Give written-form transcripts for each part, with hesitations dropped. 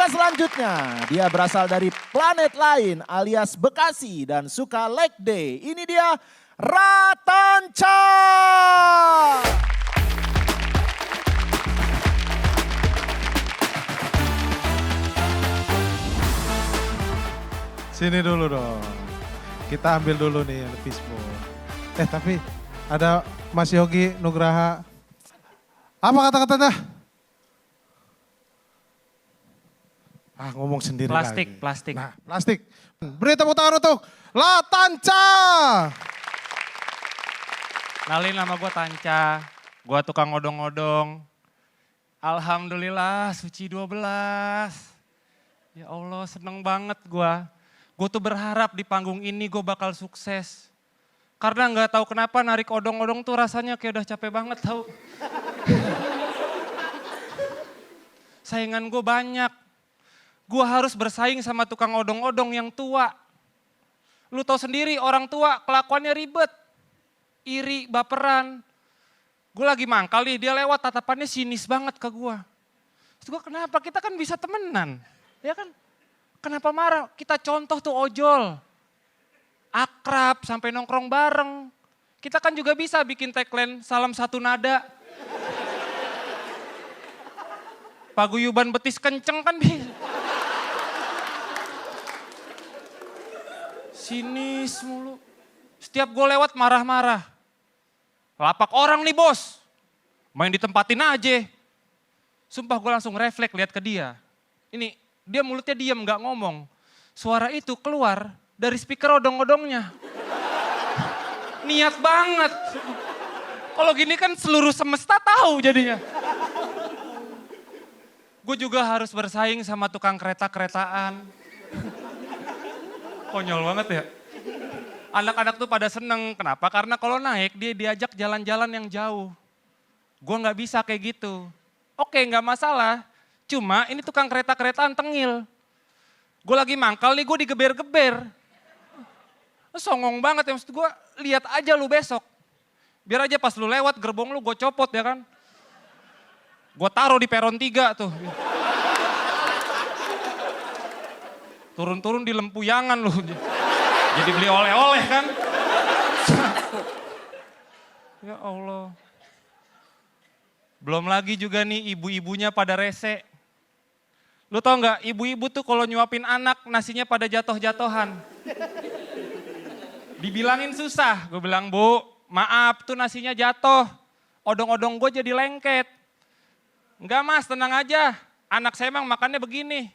Suka selanjutnya, dia berasal dari planet lain alias Bekasi dan suka leg day. Ini dia Ratanca. Sini dulu dong. Kita ambil dulu nih yang fishbowl. Tapi ada Mas Yogi Nugraha. Apa kata-katanya? Ngomong sendiri Plastik, lagi. plastik. Nah, plastik. Beri tepuk tangan untuk Ratanca. Kenalin nama gue Tanca, gue tukang odong-odong. Alhamdulillah suci 12. Ya Allah seneng banget gue. Gue tuh berharap di panggung ini gue bakal sukses. Karena gak tahu kenapa narik odong-odong tuh rasanya kayak udah capek banget tau. Saingan gue banyak. Gue harus bersaing sama tukang odong-odong yang tua. Lu tahu sendiri orang tua kelakuannya ribet. Iri, baperan. Gue lagi mangkal nih, dia lewat tatapannya sinis banget ke gue. Terus gue kenapa? Kita kan bisa temenan. Ya kan? Kenapa marah? Kita contoh tuh ojol. Akrab sampai nongkrong bareng. Kita kan juga bisa bikin tagline salam satu nada. Paguyuban betis kenceng kan bisa. Sinis mulu. Setiap gue lewat marah-marah. Lapak orang nih bos. Main ditempatin aja. Sumpah gue langsung refleks lihat ke dia. Ini dia mulutnya diam gak ngomong. Suara itu keluar dari speaker odong-odongnya. Niat banget. Kalau gini kan seluruh semesta tahu jadinya. Gue juga harus bersaing sama tukang kereta-keretaan. Konyol banget ya. Anak-anak tuh pada seneng. Kenapa? Karena kalau naik dia diajak jalan-jalan yang jauh. Gue gak bisa kayak gitu. Oke gak masalah. Cuma ini tukang kereta-keretaan tengil. Gue lagi mangkal nih gue digeber-geber. Songong banget ya maksud gue. Lihat aja lu besok. Biar aja pas lu lewat gerbong lu gue copot ya kan. Gue taruh di peron 3 tuh. Turun-turun di lempuyangan lu. Jadi beli oleh-oleh kan. Ya Allah. Belum lagi juga nih ibu-ibunya pada rese. Lu tau gak ibu-ibu tuh kalau nyuapin anak nasinya pada jatoh-jatohan. Dibilangin susah. Gue bilang bu maaf tuh nasinya jatuh. Odong-odong gue jadi lengket. Enggak mas tenang aja. Anak saya emang makannya begini.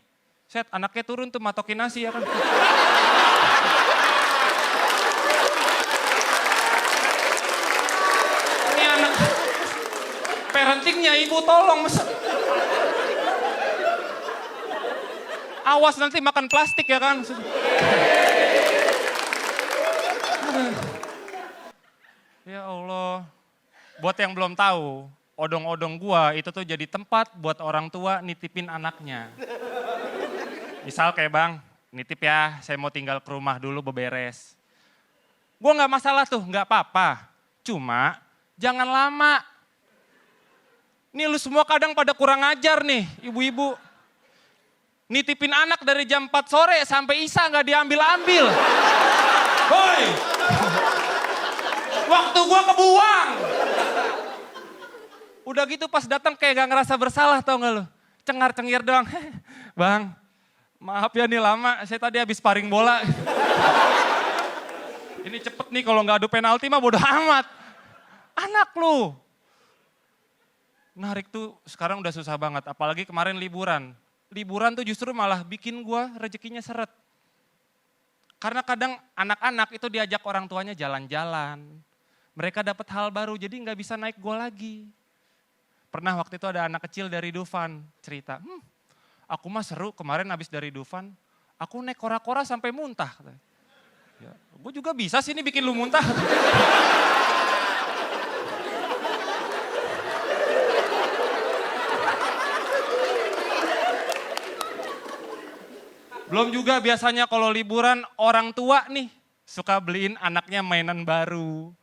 Set anaknya turun tuh matokin nasi ya kan. Ini anak parentingnya ibu tolong. Awas nanti makan plastik ya kan. Ya Allah. Buat yang belum tahu, odong-odong gua itu tuh jadi tempat buat orang tua nitipin anaknya. Misal kayak bang, nitip ya saya mau tinggal ke rumah dulu beberes. Gue gak masalah tuh, gak apa-apa. Cuma jangan lama. Nih lu semua kadang pada kurang ajar nih ibu-ibu. Nitipin anak dari jam 4 sore sampai Isya gak diambil-ambil. Hoi! Waktu gue kebuang. Udah gitu pas datang kayak gak ngerasa bersalah tau gak lu. Cengar-cengir doang. Bang. Maaf ya nih lama, saya tadi habis sparring bola. Ini cepet nih kalau nggak adu penalti mah bodo amat. Anak lu. Narik tuh sekarang udah susah banget, apalagi kemarin liburan. Liburan tuh justru malah bikin gua rezekinya seret. Karena kadang anak-anak itu diajak orang tuanya jalan-jalan. Mereka dapat hal baru jadi nggak bisa naik gua lagi. Pernah waktu itu ada anak kecil dari Dufan cerita, aku mah seru kemarin habis dari Dufan, aku naik kora-kora sampai muntah. Ya, gue juga bisa sih ini bikin lu muntah. Belum juga biasanya kalau liburan orang tua nih suka beliin anaknya mainan baru.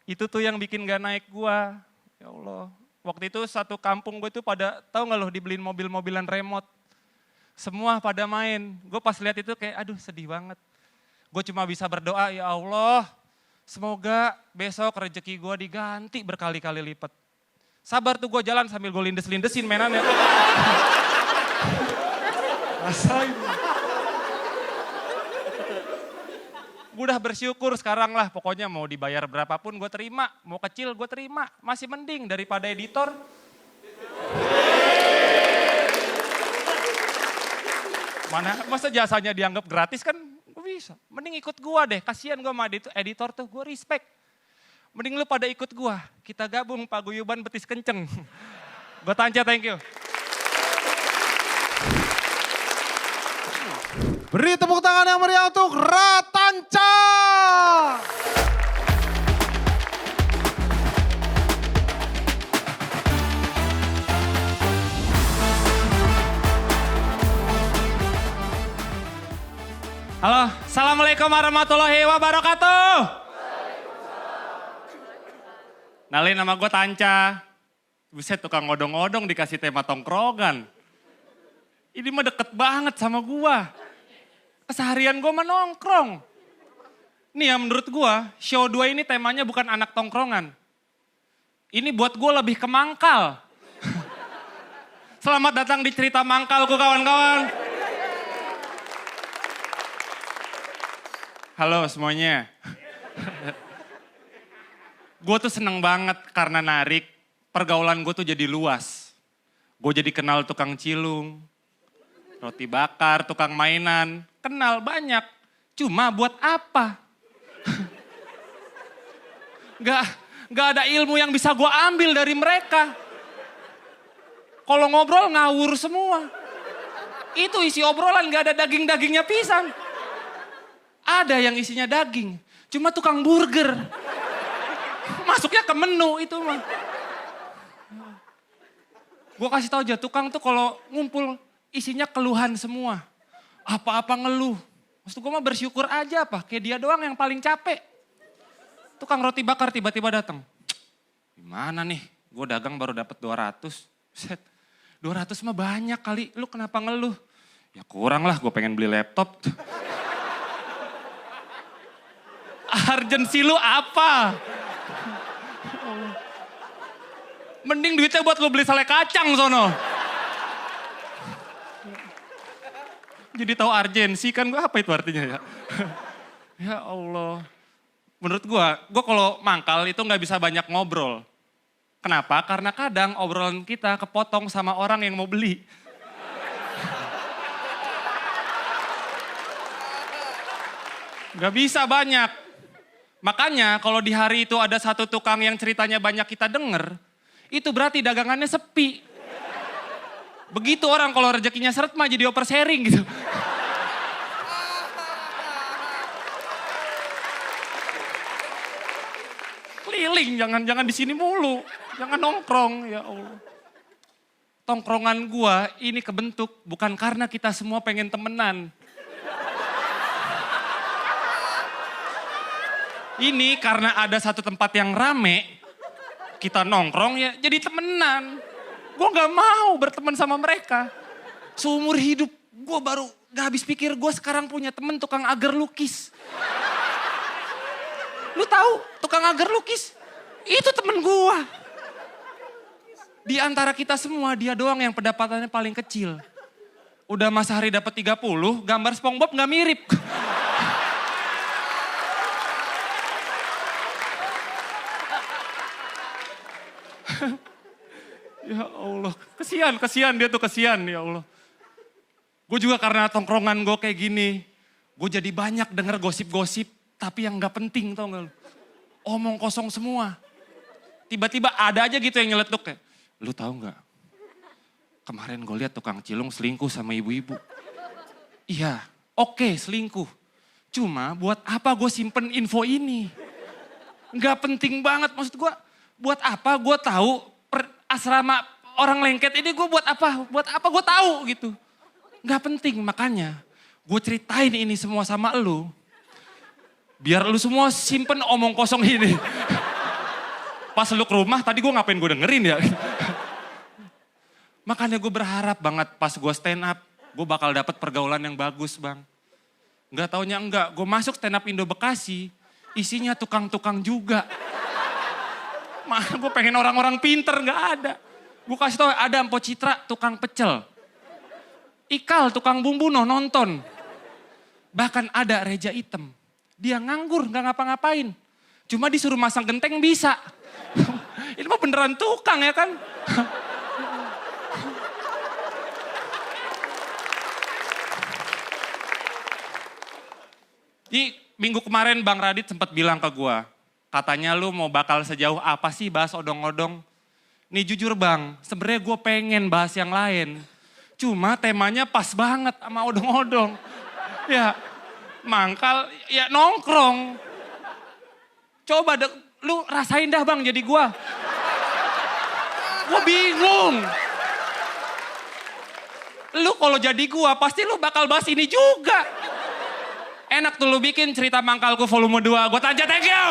Itu tuh yang bikin gak naik gua. Ya Allah. Waktu itu satu kampung gue tuh pada, tahu gak loh dibeliin mobil-mobilan remote. Semua pada main. Gue pas lihat itu kayak aduh sedih banget. Gue cuma bisa berdoa, ya Allah semoga besok rezeki gue diganti berkali-kali lipat. Sabar tuh gue jalan sambil gue lindes-lindesin mainannya. Rasain. Gue udah bersyukur sekarang lah, pokoknya mau dibayar berapapun gue terima, mau kecil gue terima. Masih mending daripada editor. Mana masa jasanya dianggap gratis kan gue bisa. Mending ikut gue deh, kasihan gue sama editor tuh, gue respect. Mending lu pada ikut gue, kita gabung paguyuban betis kenceng. Gue Tanca, thank you. Beri tepuk tangan yang meriah untuk Ratanca. Halo, Assalamualaikum warahmatullahi wabarakatuh. Nalin, nama gue Tanca. Buset, tukang ngodong-ngodong dikasih tema tongkrongan. Ini mah deket banget sama gue. Keseharian gue mah nongkrong. Nih ya menurut gue, show 2 ini temanya bukan anak tongkrongan. Ini buat gue lebih ke mangkal. Selamat datang di cerita mangkalku kawan-kawan. Halo semuanya. Gue tuh seneng banget karena narik, pergaulan gue tuh jadi luas. Gue jadi kenal tukang cilung, roti bakar, tukang mainan, kenal banyak. Cuma buat apa? Gak ada ilmu yang bisa gue ambil dari mereka. Kalau ngobrol ngawur semua. Itu isi obrolan gak ada daging-dagingnya pisan. Ada yang isinya daging, cuma tukang burger. Masuknya ke menu itu mah. Gue kasih tau aja, tukang tuh kalau ngumpul isinya keluhan semua. Apa-apa ngeluh. Maksud gue mah bersyukur aja apa, kayak dia doang yang paling capek. Tukang roti bakar tiba-tiba datang. Gimana nih, gue dagang baru dapat 200. Set, 200 mah banyak kali, lu kenapa ngeluh? Ya kurang lah, gue pengen beli laptop. Urgensi lu apa? Mending duitnya buat lu beli sale kacang sono. Jadi tahu urgensi kan gue apa itu artinya ya? Ya Allah. Menurut gue kalau mangkal itu nggak bisa banyak ngobrol. Kenapa? Karena kadang obrolan kita kepotong sama orang yang mau beli. Gak bisa banyak. Makanya kalau di hari itu ada satu tukang yang ceritanya banyak kita denger, itu berarti dagangannya sepi. Begitu orang kalau rezekinya seret mah jadi oversharing gitu. Keliling, jangan di sini mulu. Jangan nongkrong, ya Allah. Tongkrongan gua ini kebentuk bukan karena kita semua pengen temenan. Ini karena ada satu tempat yang rame, kita nongkrong ya jadi temenan. Gue gak mau berteman sama mereka. Seumur hidup gue baru gak habis pikir gue sekarang punya temen tukang agar lukis. Lu tahu tukang agar lukis? Itu temen gue. Di antara kita semua dia doang yang pendapatannya paling kecil. Udah Mas Hari dapat 30, gambar SpongeBob gak mirip. Ya Allah, kesian dia tuh kesian ya Allah. Gue juga karena tongkrongan gue kayak gini, gue jadi banyak denger gosip-gosip tapi yang gak penting tau gak lu. Omong kosong semua. Tiba-tiba ada aja gitu yang nyeletuk kayak, lu tahu gak? Kemarin gue lihat tukang cilung selingkuh sama ibu-ibu. Iya, oke, selingkuh. Cuma buat apa gue simpen info ini? Gak penting banget maksud gue. Buat apa gue tahu asrama orang lengket ini gue buat apa? Buat apa gue tahu gitu. Gak penting, makanya gue ceritain ini semua sama lu. Biar lu semua simpen omong kosong ini. Pas lu ke rumah tadi gue ngapain gue dengerin ya. Makanya gue berharap banget pas gue stand up, gue bakal dapet pergaulan yang bagus bang. Nggak taunya enggak, gue masuk stand up Indo Bekasi, isinya tukang-tukang juga. Mana gue pengen orang-orang pinter, nggak ada. Gue kasih tau ada Empo Citra, tukang pecel. Ikal, tukang bumbu, nonton. Bahkan ada Reja Item, dia nganggur, nggak ngapa-ngapain. Cuma disuruh masang genteng bisa. Ini mah beneran tukang ya kan. Di minggu kemarin Bang Radit sempat bilang ke gue, katanya lu mau bakal sejauh apa sih bahas odong-odong. Nih jujur bang, sebenarnya gue pengen bahas yang lain. Cuma temanya pas banget sama odong-odong. Ya mangkal, ya nongkrong. Coba lu rasain dah bang jadi gue. Gue bingung. Lu kalau jadi gue pasti lu bakal bahas ini juga. Enak tuh lu bikin cerita mangkalku volume 2. Gue tanya thank you.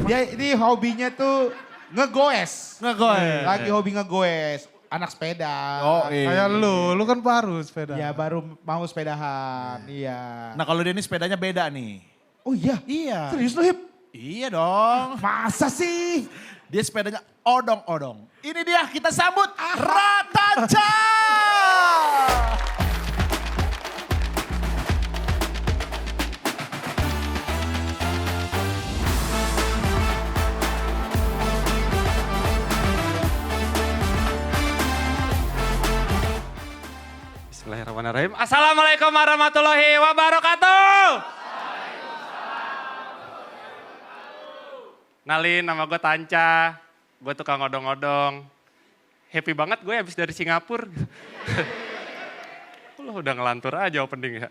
Dia ini hobinya tuh ngegoes. Ngegoes. Lagi hobi ngegoes. Anak sepeda. Oh iya. Kayak lu kan baru sepeda. Ya baru mau sepedahan, iya. Nah kalau dia ini sepedanya beda nih. Oh iya? Iya. Serius lu Hip? Iya dong. Masa sih? Dia sepedanya odong-odong. Ini dia kita sambut Ratanca. Bismillahirrahmanirrahim. Assalamualaikum warahmatullahi wabarakatuh. Nalin, nama gue Tanca. Gue tukang odong-odong. Happy banget gue habis dari Singapura. Lo udah ngelantur aja opening ya.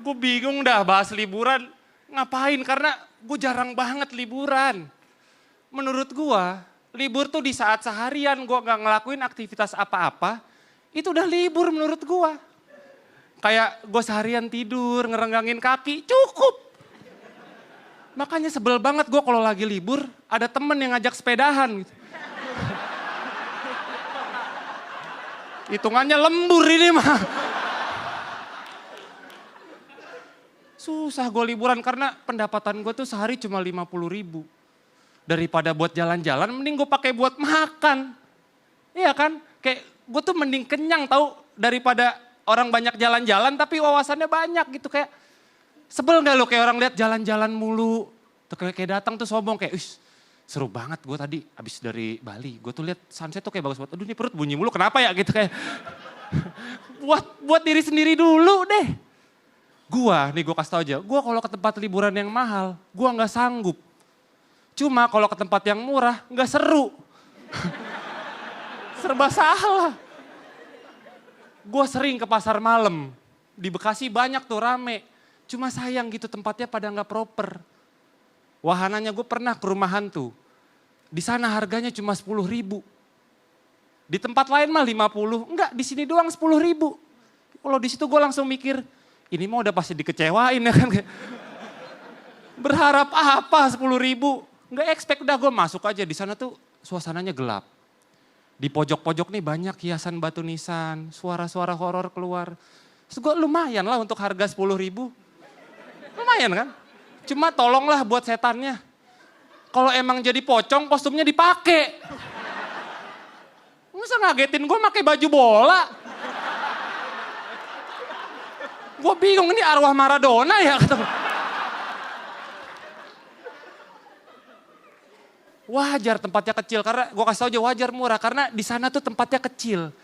Gue bingung dah bahas liburan. Ngapain? Karena gue jarang banget liburan. Menurut gue, libur tuh di saat seharian gue gak ngelakuin aktivitas apa-apa. Itu udah libur menurut gue. Kayak gue seharian tidur, ngerenggangin kaki, cukup. Makanya sebel banget gue kalau lagi libur, ada temen yang ngajak sepedahan gitu. Hitungannya lembur ini mah. Susah gue liburan karena pendapatan gue tuh sehari cuma 50.000. Daripada buat jalan-jalan, mending gue pakai buat makan. Iya kan? Kayak gue tuh mending kenyang tahu daripada orang banyak jalan-jalan tapi wawasannya banyak gitu. Kayak sebel gak lo kayak orang lihat jalan-jalan mulu. Tuh kayak datang tuh sombong kayak, seru banget gue tadi abis dari Bali. Gue tuh lihat sunset tuh kayak bagus banget. Aduh ini perut bunyi mulu kenapa ya gitu kayak. buat diri sendiri dulu deh. Gue kasih tau aja, gue kalau ke tempat liburan yang mahal, gue gak sanggup. Cuma kalau ke tempat yang murah, gak seru. Serba salah. Gue sering ke pasar malam. Di Bekasi banyak tuh rame. Cuma sayang gitu tempatnya pada gak proper. Wahananya gue pernah ke rumah hantu. Di sana harganya cuma 10.000. Di tempat lain mah 50. Enggak, di sini doang 10.000. Kalau di situ gue langsung mikir, ini mah udah pasti dikecewain ya kan. Berharap apa 10.000? Nggak expect, udah gue masuk aja. Di sana tuh suasananya gelap. Di pojok-pojok nih banyak hiasan batu nisan, suara-suara horor keluar. Terus gue lumayan lah untuk harga 10.000. Lumayan kan? Cuma tolonglah buat setannya. Kalau emang jadi pocong kostumnya dipakai. Masa ngagetin gue pakai baju bola? Gue bingung ini arwah Maradona ya. Wajar tempatnya kecil karena gue kasih tau aja wajar murah karena di sana tuh tempatnya kecil.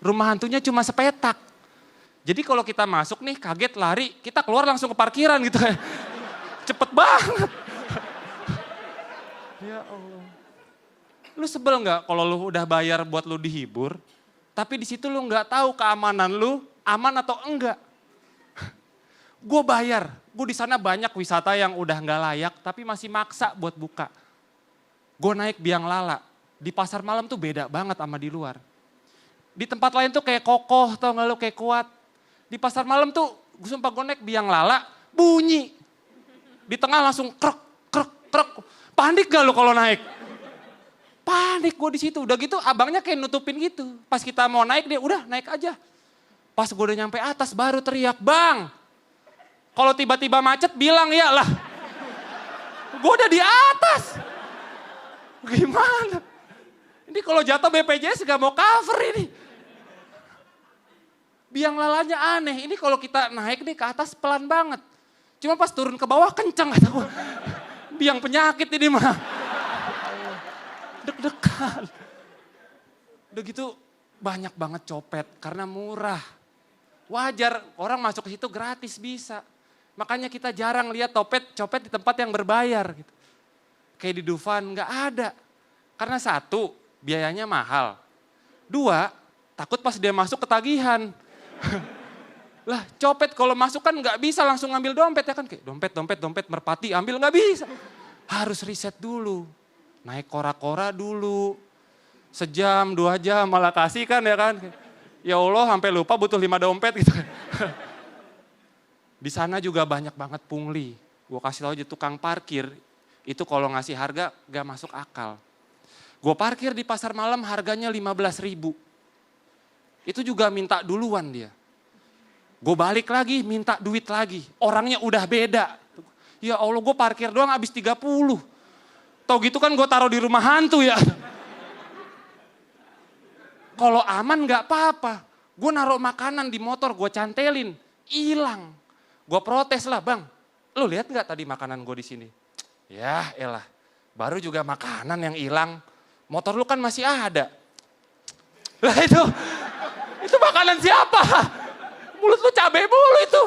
Rumah hantunya cuma sepetak. Jadi kalau kita masuk nih kaget lari, kita keluar langsung ke parkiran gitu kayak. Cepet banget. Ya Allah. Lu sebel nggak kalau lu udah bayar buat lu dihibur, tapi di situ lu nggak tahu keamanan lu aman atau enggak. Gue bayar, gue di sana banyak wisata yang udah nggak layak tapi masih maksa buat buka. Gue naik biang lala, di pasar malam tuh beda banget sama di luar. Di tempat lain tuh kayak kokoh, tau gak lu kayak kuat. Di pasar malam tuh, gue sumpah gue naik biang lala, bunyi. Di tengah langsung krek, krek, krek. Panik gak lo kalau naik? Panik gue di situ. Udah gitu abangnya kayak nutupin gitu. Pas kita mau naik dia udah naik aja. Pas gue udah nyampe atas baru teriak, "Bang, kalau tiba-tiba macet bilang ya lah." Gue udah di atas. Gimana? Ini kalau jatuh BPJS gak mau cover ini. Biang lalanya aneh. Ini kalau kita naik nih ke atas pelan banget. Cuma pas turun ke bawah kenceng kata gue. Biang penyakit ini mah. Deg-degan. Udah gitu banyak banget copet karena murah. Wajar orang masuk ke situ gratis bisa. Makanya kita jarang lihat copet di tempat yang berbayar gitu. Kayak di Dufan nggak ada. Karena satu, biayanya mahal. Dua, takut pas dia masuk ketagihan. Lah copet kalau masuk kan nggak bisa langsung ngambil dompet ya kan. Kayak dompet, merpati ambil nggak bisa. Harus riset dulu. Naik kora-kora dulu. Sejam, 2 jam malah kasih kan ya kan. Ya Allah sampai lupa butuh 5 dompet gitu kan. Di sana juga banyak banget pungli. Gue kasih tau aja tukang parkir. Itu kalau ngasih harga gak masuk akal. Gue parkir di pasar malam harganya 15.000. Itu juga minta duluan dia. Gue balik lagi minta duit lagi. Orangnya udah beda. Ya Allah gue parkir doang habis 30. Tau gitu kan gue taruh di rumah hantu ya. Kalau aman gak apa-apa. Gue naruh makanan di motor gue cantelin. Hilang. Gue protes lah, "Bang, lu lihat gak tadi makanan gue di sini?" "Ya elah, baru juga makanan yang hilang. Motor lu kan masih ada." Lah itu makanan siapa? Mulut lu cabai mulu itu.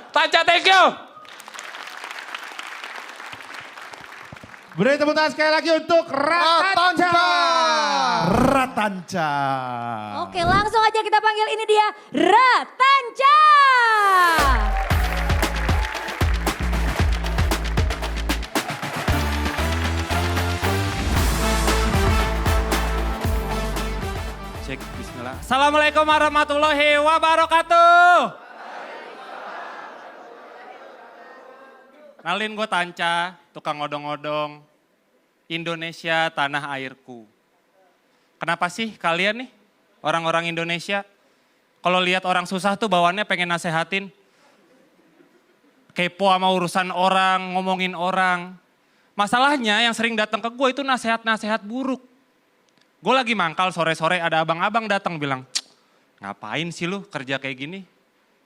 Tanca, thank you. Beri tepuk tangan sekali lagi untuk Ratanca. Ratanca. Oke, langsung aja kita panggil ini dia Ratanca. Cek, bismillah. Assalamualaikum warahmatullahi wabarakatuh. Nalin gue Tanca, tukang odong-odong. Indonesia tanah airku. Kenapa sih kalian nih orang-orang Indonesia kalau lihat orang susah tuh bawaannya pengen nasehatin. Kepo sama urusan orang, ngomongin orang. Masalahnya yang sering datang ke gue itu nasehat-nasehat buruk. Gue lagi mangkal sore-sore ada abang-abang datang bilang, "Ngapain sih lu kerja kayak gini?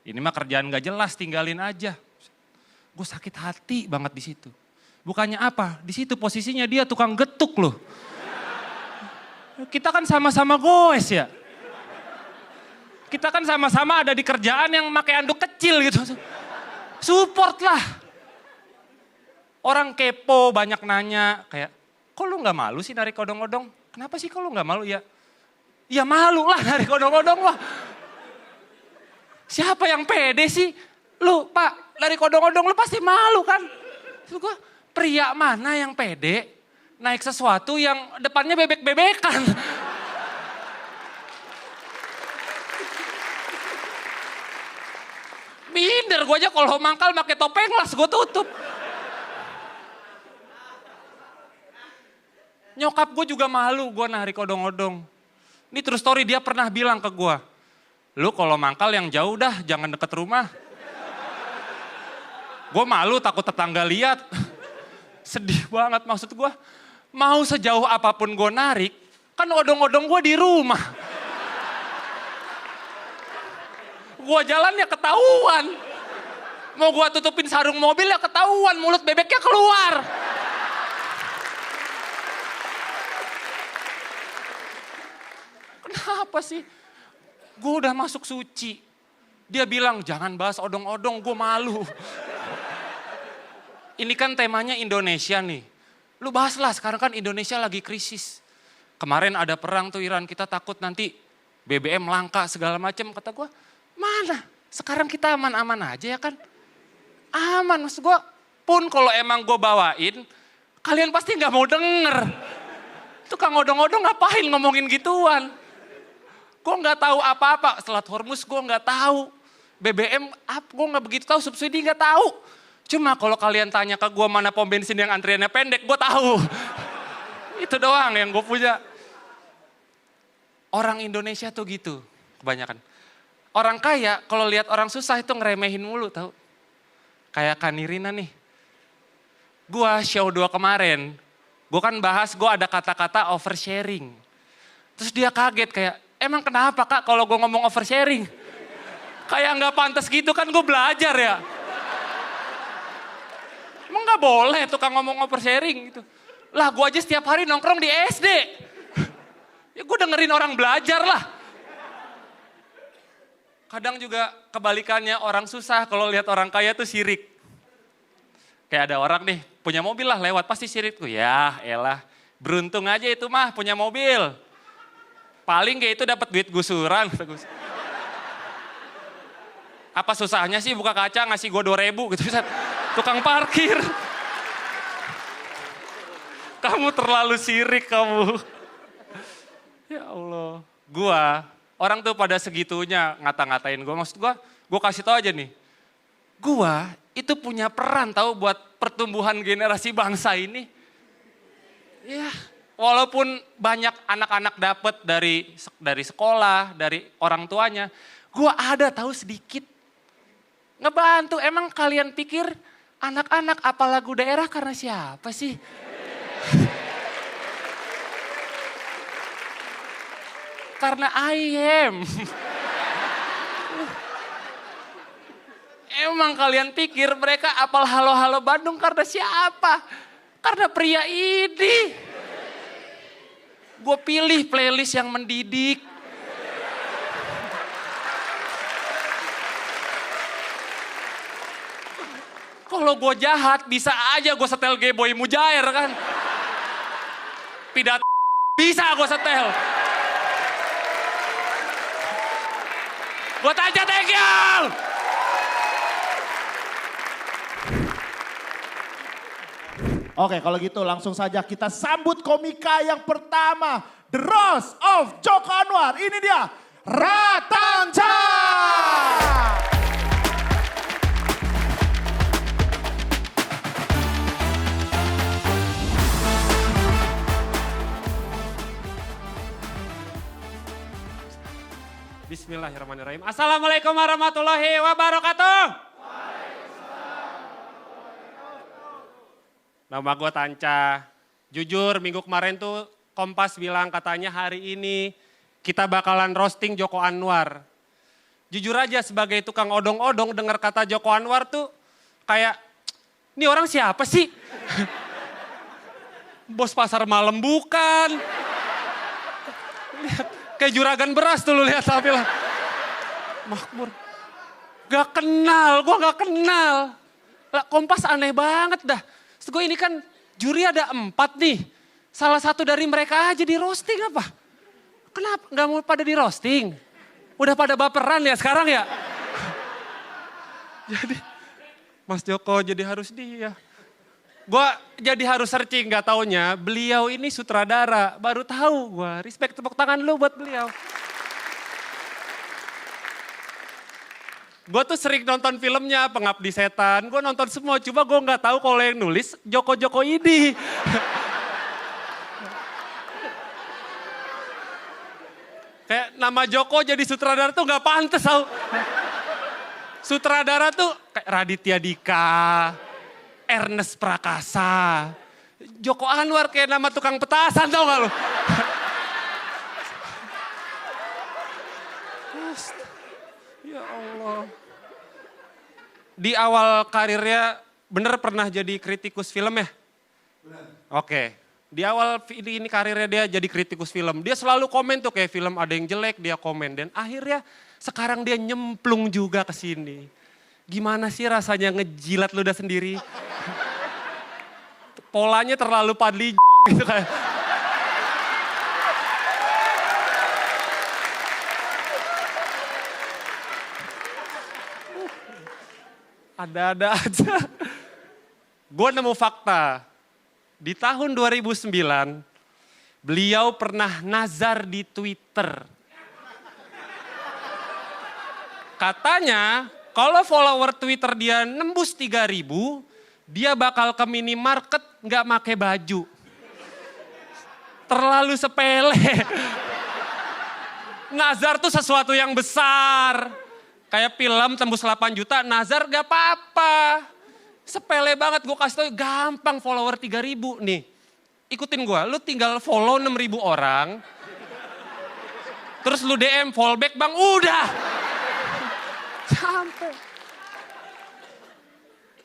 Ini mah kerjaan gak jelas, tinggalin aja." Gue sakit hati banget di situ. Bukannya apa, di situ posisinya dia tukang getuk loh. Kita kan sama-sama goes ya. Kita kan sama-sama ada di kerjaan yang pakai anduk kecil gitu. Support lah. Orang kepo banyak nanya kayak, "Kok lu gak malu sih narik odong-odong? Kenapa sih kok lu gak malu?" Ya malu lah narik odong-odong lah. Siapa yang pede sih? Lu Pak, narik odong-odong lu pasti malu kan? Terus gue, pria mana yang pede naik sesuatu yang depannya bebek-bebekan? Minder gue aja kalau mangkal pakai topeng las gue tutup. Nyokap gue juga malu gue narik odong-odong. Ini true story, dia pernah bilang ke gue, "Lu kalau mangkal yang jauh dah, jangan deket rumah." Gue malu takut tetangga lihat. Sedih banget maksud gue. Mau sejauh apapun gue narik, kan odong-odong gue di rumah. Gue jalan ya ketahuan. Mau gue tutupin sarung mobil ya ketahuan, mulut bebeknya keluar. Kenapa sih? Gue udah masuk suci. Dia bilang jangan bahas odong-odong, gue malu. Ini kan temanya Indonesia nih. Lu bahaslah, sekarang kan Indonesia lagi krisis. Kemarin ada perang tuh Iran, kita takut nanti BBM langka segala macam. Kata gue, mana? Sekarang kita aman-aman aja ya kan? Aman, maksud gue pun kalau emang gue bawain, kalian pasti gak mau denger. Tukang odong-odong ngapain ngomongin gituan? Gue gak tahu apa-apa, Selat Hormuz gue gak tahu. BBM gue gak begitu tahu, subsidi gak tahu. Cuma kalau kalian tanya ke gue mana pom bensin yang antriannya pendek, gue tahu. Itu doang yang gue punya. Orang Indonesia tuh gitu kebanyakan. Orang kaya kalau lihat orang susah itu ngeremehin mulu tahu. Kayak Kanirina nih. Gue show 2 kemarin, gue kan bahas gue ada kata-kata oversharing. Terus dia kaget kayak, emang kenapa kak kalau gue ngomong oversharing? Kayak nggak pantas gitu kan gue belajar ya. Emang nggak boleh tukang ngomong oversharing gitu. Lah gue aja setiap hari nongkrong di SD. Ya gue dengerin orang belajar lah. Kadang juga kebalikannya orang susah kalau lihat orang kaya tuh sirik. Kayak ada orang nih punya mobil lah lewat pasti sirik tuh. Ya elah beruntung aja itu mah punya mobil. Paling kayak itu dapat duit gusuran. Apa susahnya sih buka kaca ngasih gue 2.000 gitu. Tukang parkir. Kamu terlalu sirik kamu. Ya Allah. Orang tuh pada segitunya ngata-ngatain gue. Maksud gue kasih tau aja nih. Gua itu punya peran tahu buat pertumbuhan generasi bangsa ini. Ya, walaupun banyak anak-anak dapet dari sekolah, dari orang tuanya. Gua ada tahu sedikit. Ngebantu, emang kalian pikir anak-anak apa lagu daerah karena siapa sih? Karena I am. Emang kalian pikir mereka apal halo-halo Bandung karena siapa? Karena pria ini. Gue pilih playlist yang mendidik. Kalau gue jahat bisa aja gue setel G-Boy Mujair kan. Pidato bisa gue setel. Gue tanya Tegel. Oke, kalau gitu langsung saja kita sambut komika yang pertama. The Rose of Joko Anwar. Ini dia, Ratanca. Bismillahirrahmanirrahim. Assalamualaikum warahmatullahi wabarakatuh. Nama gue Tanca. Jujur minggu kemarin tuh Kompas bilang katanya hari ini kita bakalan roasting Joko Anwar. Jujur aja sebagai tukang odong-odong dengar kata Joko Anwar tuh kayak, ini orang siapa sih? Bos pasar malam bukan. Lihat, kayak juragan beras tuh lu lihat tampilan. Makmur. Gak kenal, gue gak kenal. Lah Kompas aneh banget dah. Gue ini kan juri ada 4 nih. Salah satu dari mereka aja di roasting apa? Kenapa gak mau pada di roasting? Udah pada baperan ya sekarang ya? Jadi Mas Joko jadi harus dia. Gue jadi harus searching gak taunya beliau ini sutradara. Baru tahu gue, respect tepuk tangan lu buat beliau. Gue tuh sering nonton filmnya Pengabdi Setan, gue nonton semua, cuma gue gak tahu kalau yang nulis Joko ini. Kayak nama Joko jadi sutradara tuh gak pantas tau. Sutradara tuh kayak Raditya Dika, Ernest Prakasa, Joko Anwar kayak nama tukang petasan tau gak lu? Ya Allah. Di awal karirnya bener pernah jadi kritikus film ya? Benar. Oke. Di awal ini karirnya dia jadi kritikus film. Dia selalu komen tuh kayak film ada yang jelek dia komen. Dan akhirnya sekarang dia nyemplung juga ke sini. Gimana sih rasanya ngejilat ludah sendiri? Polanya terlalu padli gitu kayak. Ada-ada aja. Gue nemu fakta. Di tahun 2009, beliau pernah nazar di Twitter. Katanya Kalau follower Twitter dia nembus 3.000, dia bakal ke minimarket nggak pakai baju. Terlalu sepele. Nazar tuh sesuatu yang besar. Kayak film tembus 8 juta, nazar gak apa-apa. Sepele banget, gue kasih tau gampang follower 3.000 nih. Ikutin gue, lu tinggal follow 6.000 orang. Terus lu DM, follow back bang, udah. Sampai.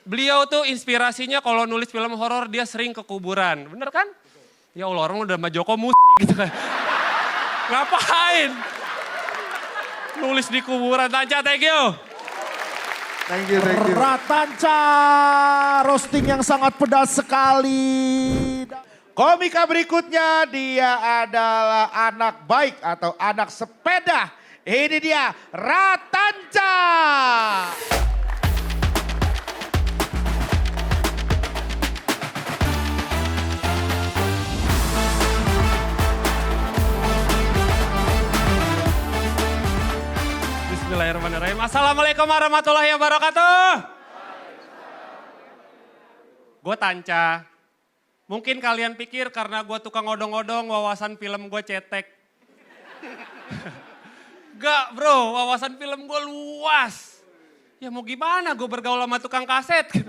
Beliau tuh inspirasinya kalau nulis film horor dia sering ke kuburan, bener kan? Ya Allah, orang udah sama Joko gitu kan. Ngapain? Nulis di kuburan. Tanca, thank you. Thank you, thank you. Ratanca, roasting yang sangat pedas sekali. Komika berikutnya dia adalah anak baik atau anak sepeda. Ini dia Ratanca. Bismillahirrahmanirrahim. Assalamualaikum warahmatullahi wabarakatuh. Gue Tanca. Mungkin kalian pikir karena gue tukang odong-odong wawasan film gue cetek. Gak bro, wawasan film gue luas. Ya mau gimana gue bergaul sama tukang kaset gitu.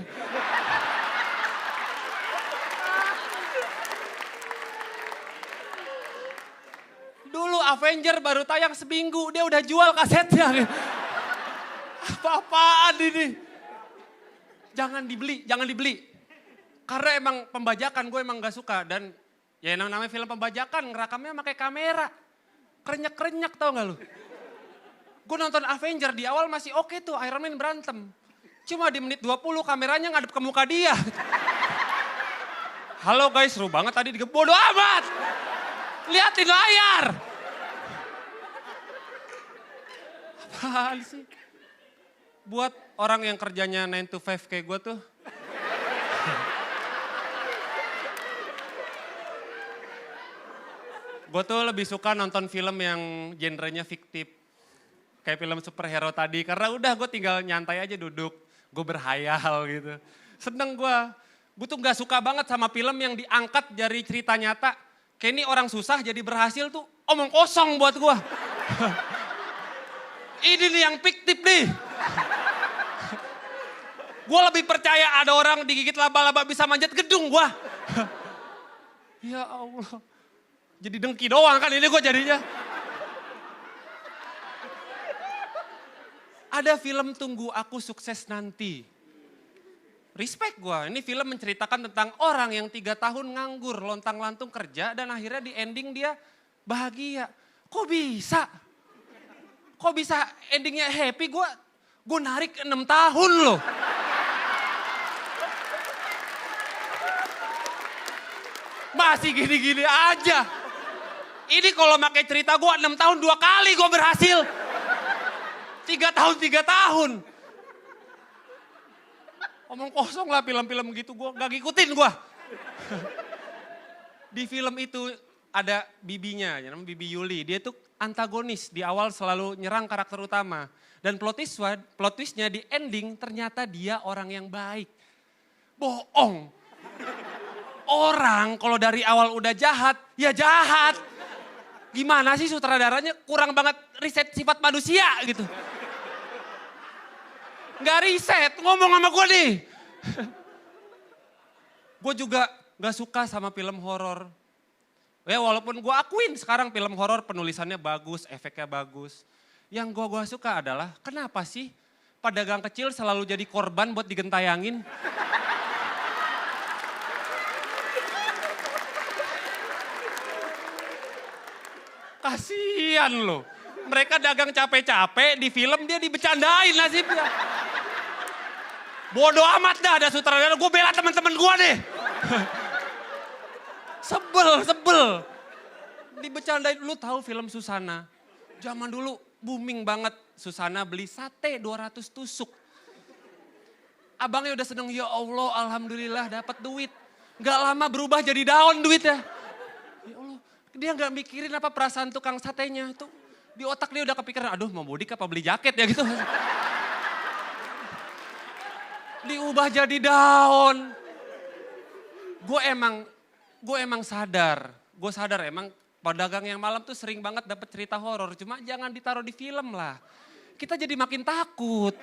Dulu Avenger baru tayang seminggu, dia udah jual kasetnya. Apa-apaan ini? Jangan dibeli. Karena emang pembajakan gue emang gak suka. Dan ya yang namanya film pembajakan, ngerakamnya pakai kamera. Kerenyak-kerenyak tau gak lu? Gue nonton Avenger di awal masih oke tuh, Iron Man berantem. Cuma di menit 20 kameranya ngadep ke muka dia. Halo guys, seru banget tadi bodo amat. Liatin layar. Apaan sih? Buat orang yang kerjanya 9 to 5 kayak gue tuh. Gue tuh lebih suka nonton film yang genrenya fiktif. Kayak film superhero tadi. Karena udah gue tinggal nyantai aja duduk. Gue berhayal gitu. Seneng gue. Gue tuh gak suka banget sama film yang diangkat dari cerita nyata. Kayak ini orang susah jadi berhasil tuh omong kosong buat gue. Ini nih yang fiktif nih. Gue lebih percaya ada orang digigit laba-laba bisa manjat gedung gue. Ya Allah. Jadi dengki doang kan ini gue jadinya. Ada film Tunggu Aku Sukses Nanti. Respect gue, ini film menceritakan tentang orang yang 3 tahun nganggur, lontang-lantung kerja dan akhirnya di ending dia bahagia. Kok bisa? Kok bisa endingnya happy? Gue narik 6 tahun loh. Masih gini-gini aja. Ini kalau pakai cerita gue 6 tahun 2 kali gue berhasil. 3 tahun. Omong kosong lah film-film gitu, gue gak ngikutin gue. Di film itu ada bibinya, namanya Bibi Yuli. Dia tuh antagonis, di awal selalu nyerang karakter utama. Dan plot twistnya di ending ternyata dia orang yang baik. Bohong. Orang kalau dari awal udah jahat, ya jahat. Gimana sih sutradaranya kurang banget riset sifat manusia gitu. Gak riset, ngomong sama gue nih. Gue juga gak suka sama film horor. Ya walaupun gue akuin sekarang film horor penulisannya bagus, efeknya bagus. Yang gue suka adalah kenapa sih pedagang kecil selalu jadi korban buat digentayangin. Kasian loh. Mereka dagang capek-capek, di film dia dibecandain nasibnya. Bodoh amat dah ada sutradara, gue bela teman-teman gue deh. Sebel. Dibecandain, lu tahu film Susana. Zaman dulu booming banget, Susana beli sate 200 tusuk. Abangnya udah seneng, ya Allah alhamdulillah dapat duit. Gak lama berubah jadi daun duitnya. Ya Allah, dia gak mikirin apa perasaan tukang satenya. Itu di otak dia udah kepikiran, aduh mau mudik apa beli jaket ya gitu. diubah jadi daun. Gue emang sadar. Gue sadar emang pedagang yang malam tuh sering banget dapet cerita horor. Cuma jangan ditaruh di film lah. Kita jadi makin takut.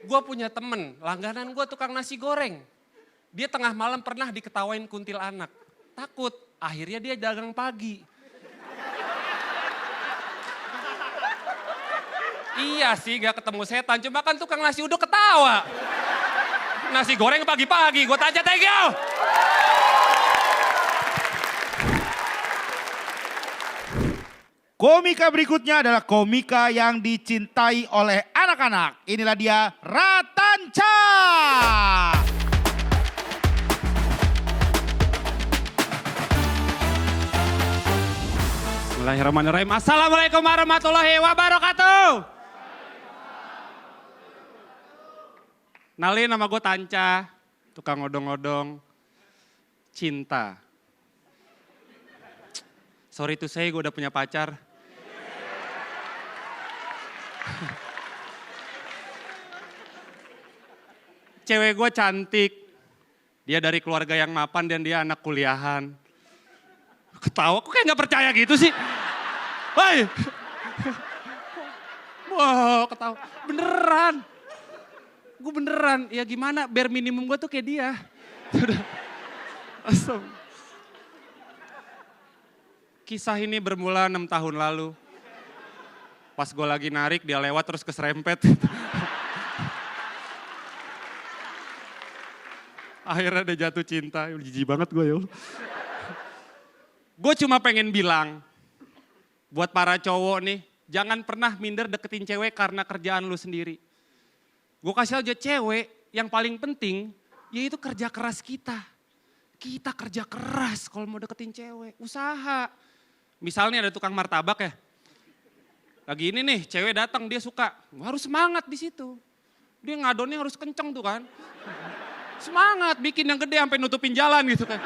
Gue punya temen, langganan gue tukang nasi goreng. Dia tengah malam pernah diketawain kuntilanak. Takut, akhirnya dia dagang pagi. Iya sih gak ketemu setan, cuma kan tukang nasi uduk ketawa. Nasi goreng pagi-pagi, gue tanya thank you. Komika berikutnya adalah komika yang dicintai oleh anak-anak. Inilah dia Ratanca. Bismillahirrahmanirrahim. Assalamualaikum warahmatullahi wabarakatuh. Nalin, nama gue Tanca, tukang odong-odong, cinta. Sorry to say, gue udah punya pacar. Cewek gue cantik, dia dari keluarga yang mapan dan dia anak kuliahan. Ketawa, kok kayak gak percaya gitu sih? Woi! Wah, ketawa. Beneran. Gue beneran, ya gimana, bare minimum gue tuh kayak dia. Awesome. Kisah ini bermula 6 tahun lalu. Pas gue lagi narik, dia lewat terus keserempet. Akhirnya dia jatuh cinta, jijik banget gue ya. Gue cuma pengen bilang, buat para cowok nih, jangan pernah minder deketin cewek karena kerjaan lu sendiri. Gue kasih aja cewek yang paling penting yaitu kerja keras kita. Kita kerja keras kalau mau deketin cewek, usaha. Misalnya ada tukang martabak ya. Lagi ini nih cewek datang dia suka, harus semangat di situ. Dia ngadonnya harus kenceng tuh kan. Semangat bikin yang gede sampai nutupin jalan gitu kan.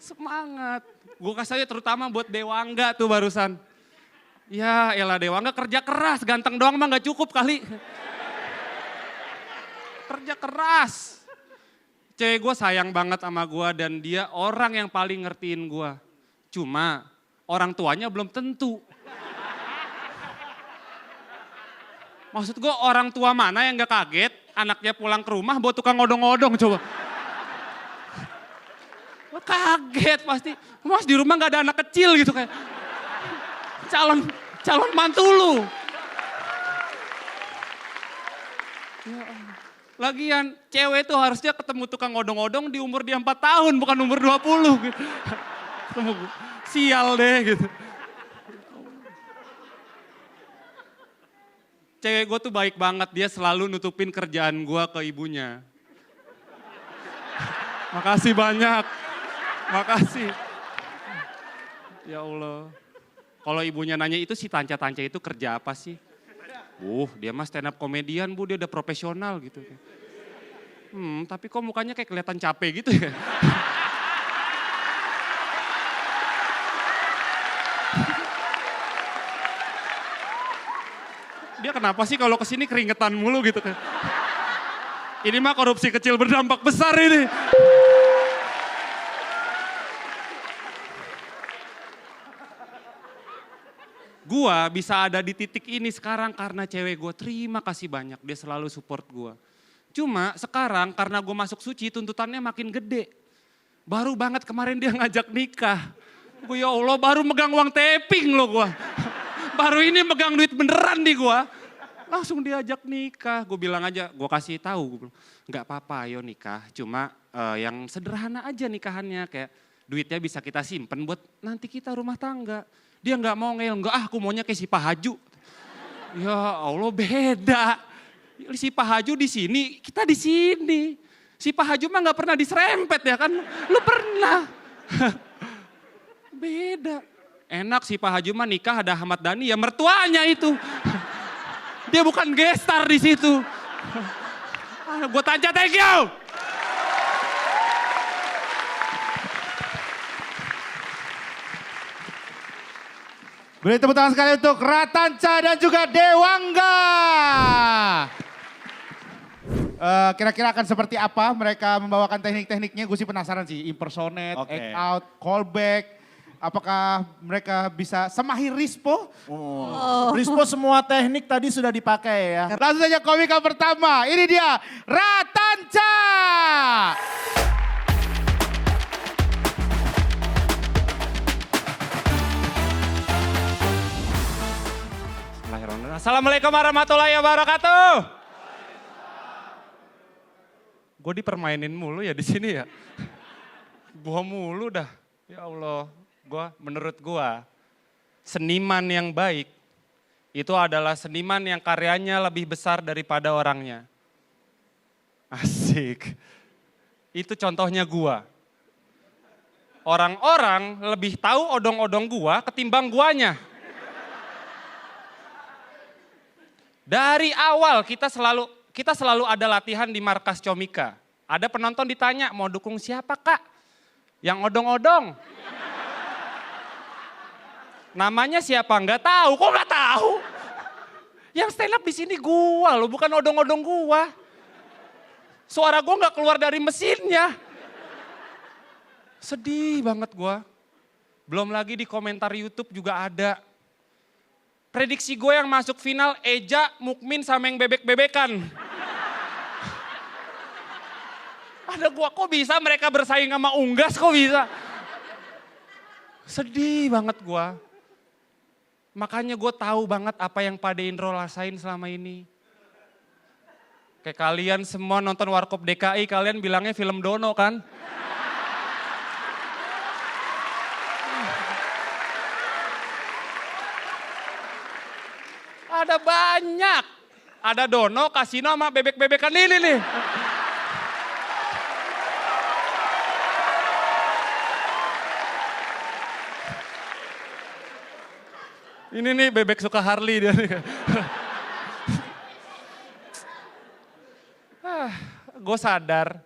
Semangat. Gue kasih aja terutama buat Dewangga tuh barusan. Ya elah Dewangga kerja keras, ganteng doang mah gak cukup kali. Kerja keras. Cewek gue sayang banget sama gue dan dia orang yang paling ngertiin gue. Cuma orang tuanya belum tentu. Maksud gue orang tua mana yang gak kaget anaknya pulang ke rumah bawa tukang odong-odong coba. Kaget pasti, mas di rumah gak ada anak kecil gitu kayak. Calon mantu lu. Ya, lagian cewek itu harusnya ketemu tukang odong-odong di umur dia 4 tahun bukan umur 20 gitu. Sial deh gitu. Cewek gue tuh baik banget, dia selalu nutupin kerjaan gue ke ibunya. Makasih banyak, makasih. Ya Allah. Kalau ibunya nanya itu si Tanca-Tanca itu kerja apa sih? Dia mah stand up komedian bu, dia udah profesional gitu. Tapi kok mukanya kayak kelihatan capek gitu ya? Dia kenapa sih kalau kesini keringetan mulu gitu kan? Ini mah korupsi kecil berdampak besar ini. Gua bisa ada di titik ini sekarang karena cewek gue, terima kasih banyak, dia selalu support gue. Cuma sekarang karena gue masuk suci tuntutannya makin gede. Baru banget kemarin dia ngajak nikah. Gue ya Allah baru megang uang taping loh gue. Baru ini megang duit beneran di gue. Langsung diajak nikah, gue bilang aja, gue kasih tahu, gue bilang, nggak apa-apa ayo nikah. Cuma yang sederhana aja nikahannya, kayak duitnya bisa kita simpen buat nanti kita rumah tangga. Dia nggak mau ngeyel, aku maunya kayak si Pak Haju. Ya Allah beda. Si Pak Haju di sini, kita di sini. Si Pak Haju mah nggak pernah diserempet ya kan? Lu pernah. Beda. Enak si Pak Haju mah nikah ada Ahmad Dhani ya mertuanya itu. Dia bukan gestar di situ. Gue tanya thank you. Beri tepuk tangan sekali untuk Ratanca dan juga Dewangga. Kira-kira akan seperti apa mereka membawakan teknik-tekniknya? Gue sih penasaran sih. Impersonate, Oke. act out, callback. Apakah mereka bisa semahir Rispo? Rispo semua teknik tadi sudah dipakai ya. Langsung saja komika pertama. Ini dia Ratanca. Assalamualaikum warahmatullahi wabarakatuh. Gue dipermainin mulu ya di sini ya. Gua mulu dah. Ya Allah, menurut gua seniman yang baik itu adalah seniman yang karyanya lebih besar daripada orangnya. Asik. Itu contohnya gua. Orang-orang lebih tahu odong-odong gua ketimbang guanya. Dari awal kita selalu ada latihan di markas Comika. Ada penonton ditanya, mau dukung siapa kak? Yang odong-odong. Namanya siapa? Nggak tahu. Kok nggak tahu? Yang stand up di sini gua loh, bukan odong-odong gua. Suara gua nggak keluar dari mesinnya. Sedih banget gua. Belum lagi di komentar YouTube juga ada. Prediksi gue yang masuk final Eja, Mukmin sama yang bebek-bebekan. Ada gua, kok bisa mereka bersaing sama Unggas, kok bisa? Sedih banget gua. Makanya gue tahu banget apa yang Pak Indro rasain selama ini. Kayak kalian semua nonton Warkop DKI, kalian bilangnya film Dono kan? Ada banyak. Ada Dono, Kasino sama bebek-bebekan ini nih. Ini nih bebek suka Harley dia nih. Gue sadar,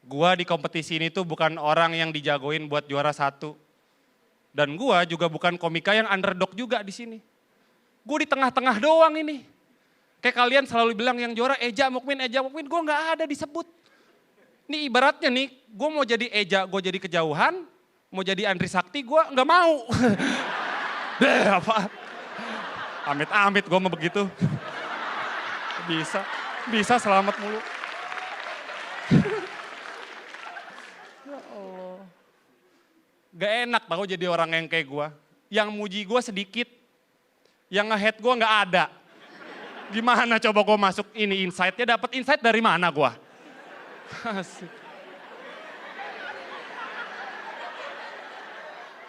gue di kompetisi ini tuh bukan orang yang dijagoin buat juara satu. Dan gue juga bukan komika yang underdog juga di sini. Gue di tengah-tengah doang ini. Kayak kalian selalu bilang yang juara Eja Mukmin, gue gak ada disebut. Ini ibaratnya nih, gue mau jadi Eja, gue jadi kejauhan. Mau jadi Andri Sakti, gue gak mau. Apa? Amit-amit gue mau begitu. Bisa selamat mulu. Ya Allah. Gak enak tau jadi orang yang kayak gue. Yang muji gue sedikit. Yang nge-hate gue gak ada. Gimana coba gue masuk ini insight-nya, dapat insight dari mana gue? Asik.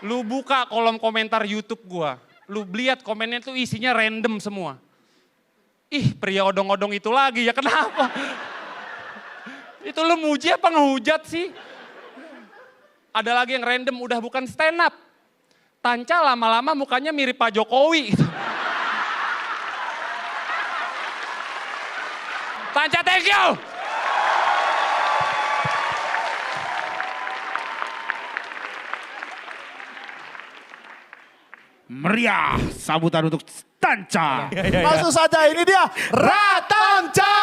Lu buka kolom komentar YouTube gue, lu lihat komennya tuh isinya random semua. Ih, pria odong-odong itu lagi, ya kenapa? Itu lu muji apa ngehujat sih? Ada lagi yang random, udah bukan stand up. Tanca lama-lama mukanya mirip Pak Jokowi. Tanca, thank you. Meriah sambutan untuk Tanca. Langsung saja ini dia Ratanca.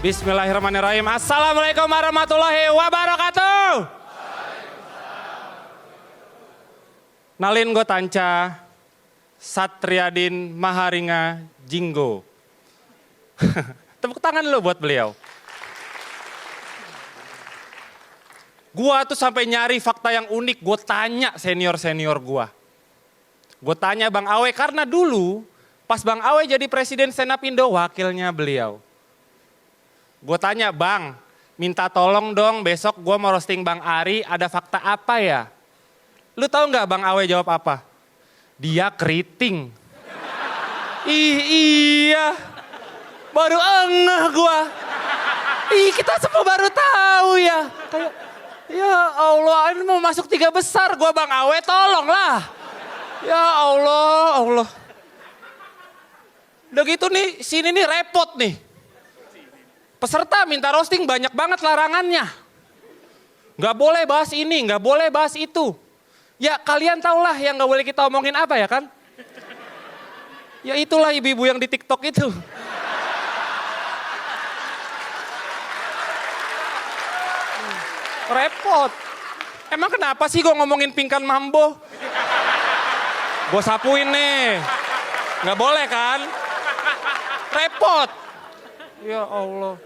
Bismillahirrahmanirrahim. Assalamualaikum warahmatullahi wabarakatuh. Nalin gue Tanca, Satriadin Maharinga Jinggo. Tepuk tangan dulu buat beliau. Gua tuh sampai nyari fakta yang unik, gue tanya senior-senior gua. Gue tanya Bang Awe, karena dulu pas Bang Awe jadi presiden stand up Indo, wakilnya beliau. Gue tanya, Bang, minta tolong dong besok gue mau roasting Bang Ari, ada fakta apa ya? Lu tahu nggak Bang Awe jawab apa? Dia keriting. Iya, baru engeh gue. Kita semua baru tahu ya. Kayak, ya Allah, ini mau masuk 3 besar, gue Bang Awe tolonglah. Ya Allah. Udah gitu nih, sini nih repot nih. Peserta minta roasting banyak banget larangannya. Nggak boleh bahas ini, nggak boleh bahas itu. Ya kalian tahulah yang nggak boleh kita omongin apa ya kan? Ya itulah ibu-ibu yang di TikTok itu. Repot. Emang kenapa sih gue ngomongin pingkan mambo? Gue sapuin nih. Nggak boleh kan? Repot. Ya Allah.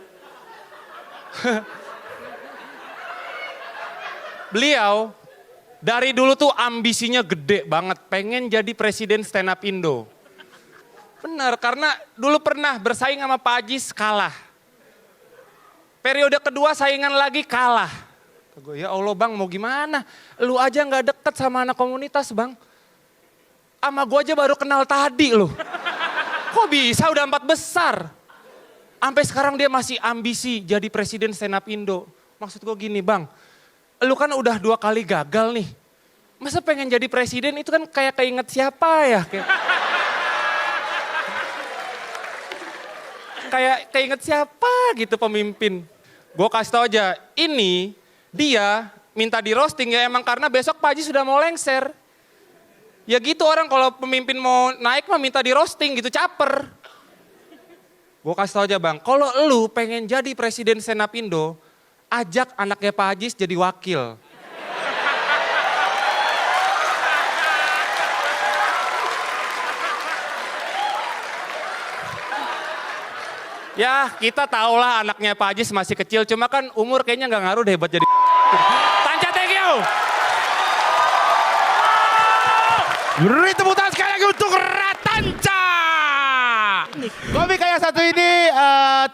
Beliau dari dulu tuh ambisinya gede banget. Pengen jadi presiden stand up Indo. Benar, karena dulu pernah bersaing sama Pak Ajis kalah. Periode kedua saingan lagi kalah. Gue, ya Allah bang mau gimana? Lu aja gak deket sama anak komunitas bang. Sama gue aja baru kenal tadi loh. Kok bisa udah 4 besar? Sampai sekarang dia masih ambisi jadi presiden stand up Indo. Maksud gue gini bang, lu kan udah 2 kali gagal nih. Masa pengen jadi presiden itu kan kayak keinget siapa ya? Kayak keinget siapa gitu pemimpin. Gue kasih tau aja, ini dia minta di roasting ya emang karena besok Pak Haji sudah mau lengser. Ya gitu orang kalau pemimpin mau naik mah minta di roasting gitu, caper. Gue kasih tau aja bang, kalau lu pengen jadi presiden stand up Indo, ajak anaknya Pak Haji jadi wakil. Ya kita tahulah anaknya Pak Haji masih kecil, cuma kan umur kayaknya nggak ngaruh deh buat jadi. Tanca, thank you. Beri tepuk tangan sekali lagi untuk Ratanca. Komika yang satu ini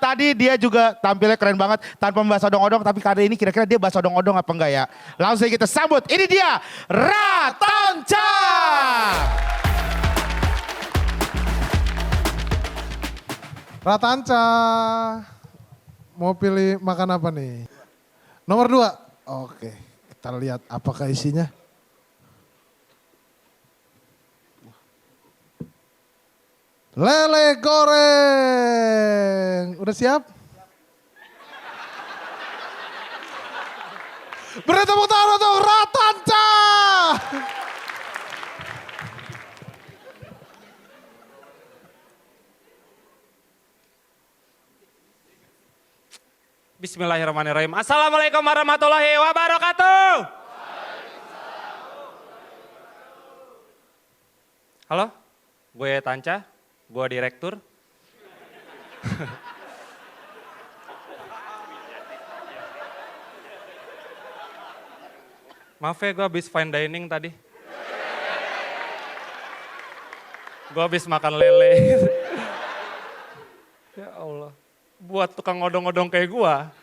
tadi dia juga tampilnya keren banget tanpa membahas odong-odong, tapi kali ini kira-kira dia bahas odong-odong apa enggak ya? Langsung kita sambut, ini dia Ratanca. Ratanca, mau pilih makan apa nih? Nomor 2, oke kita lihat apakah isinya. Lele goreng, udah siap? Beri tepuk tangan untuk Ratanca. Bismillahirrahmanirrahim. Assalamualaikum warahmatullahi wabarakatuh. Halo, gue Tanca, gue direktur. Maaf ya, gue habis fine dining tadi. Gue habis makan lele. Ya Allah. Buat tukang odong-odong kayak gua,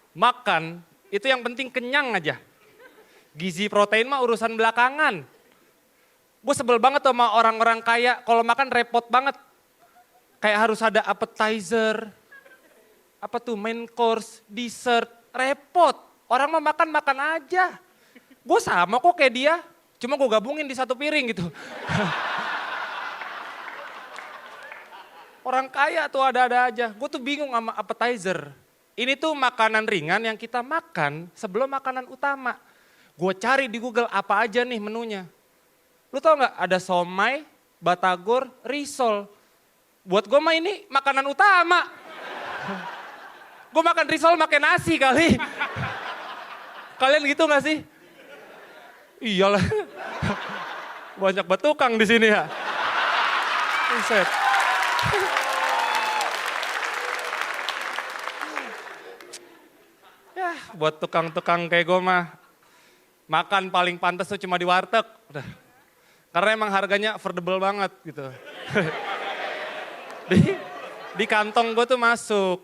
makan itu yang penting kenyang aja. Gizi protein mah urusan belakangan. Gue sebel banget sama orang-orang kaya, kalau makan repot banget. Kayak harus ada appetizer, apa tuh main course, dessert, repot. Orang mah makan aja. Gue sama kok kayak dia, cuma gue gabungin di satu piring gitu. Orang kaya tuh ada-ada aja. Gue tuh bingung sama appetizer. Ini tuh makanan ringan yang kita makan sebelum makanan utama. Gue cari di Google apa aja nih menunya. Lu tau gak ada somai, batagor, risol. Buat gue mah ini makanan utama. Gue makan risol makan nasi kali. Kalian gitu gak sih? Iyalah. Banyak batukang di sini ya. Buset. Ya, buat tukang-tukang kayak gue mah, makan paling pantas tuh cuma di warteg. Udah. Karena emang harganya affordable banget gitu. di kantong gue tuh masuk.